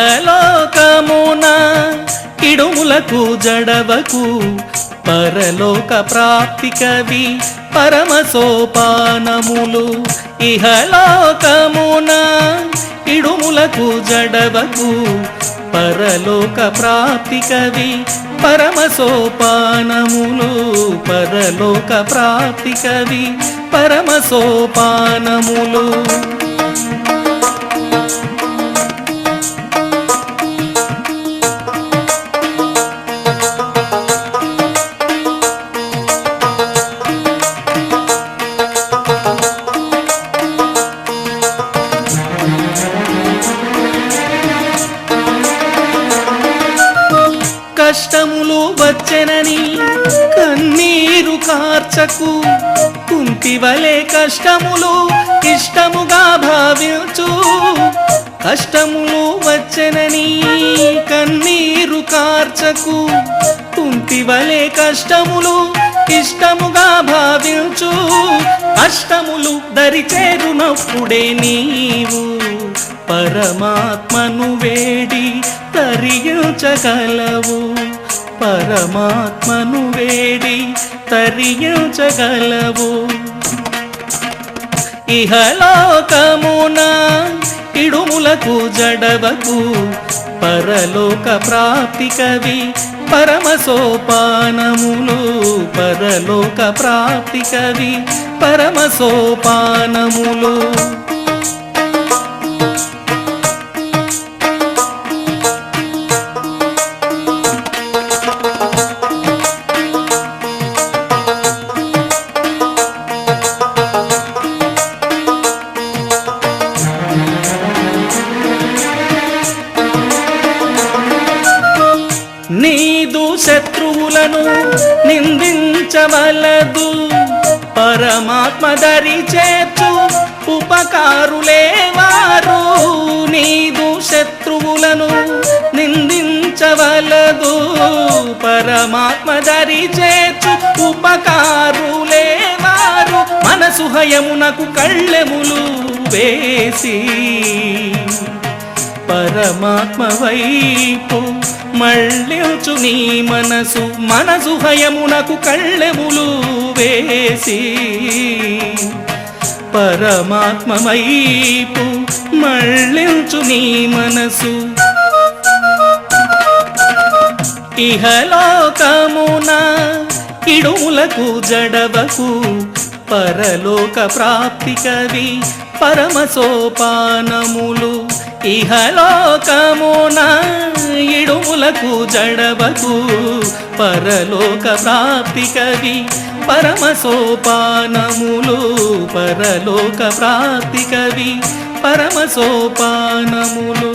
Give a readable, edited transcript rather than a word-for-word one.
ఇహలోకమున ఇడుములకు జడవకు పరలోక ప్రాప్తి కవి పరమ సోపానములు ఇహలోకమున ఇడుములకు జడవకు పరలోక ప్రాప్తి కవి పరమ సోపానములు పరలోక ప్రాప్తి కవి పరమ సోపానములు కష్టములు వచ్చెనని కన్నీరు కార్చకు కుంతివలే కష్టములు ఇష్టముగా భావించు కష్టములు వచ్చెనని కన్నీరు కార్చకు కుంతివలే కష్టములు ఇష్టముగా భావించు అష్టములు దరిచేరునప్పుడే నీవు పరమాత్మను వేడి తరించగలవు పరమాత్మను వేడి తరించగలవు ఇహలోకమున ఇడుములకు జడవకు పరలోక ప్రాప్తి కవి పరమ సోపానములు పరలోక ప్రాప్తి కవి పరమ సోపానములు నీదు శత్రువులను నిందించవలదు పరమాత్మ దరి చేర్చు ఉపకారులే వారు నీదు శత్రువులను నిందించవలదు పరమాత్మ దరి చేర్చు ఉపకారులే వారు మనసు హయమునకు కళ్ళెములు వేసి పరమాత్మ వైపు మళ్ళించు నీ మనసు మనసు హయమునకు కళ్ళెములు వేసి పరమాత్మ వైపు మళ్ళించు నీ మనసు ఇహలోకమున ఇడుములకు జడవకు పరలోక ప్రాప్తి కవి పరమ సోపానములు ఇహలోకమున ఇడుములకు జడవకు పరలోక ప్రాప్తి కవి పరమ సోపానములు పరలోక ప్రాప్తి కవి పరమ సోపానములు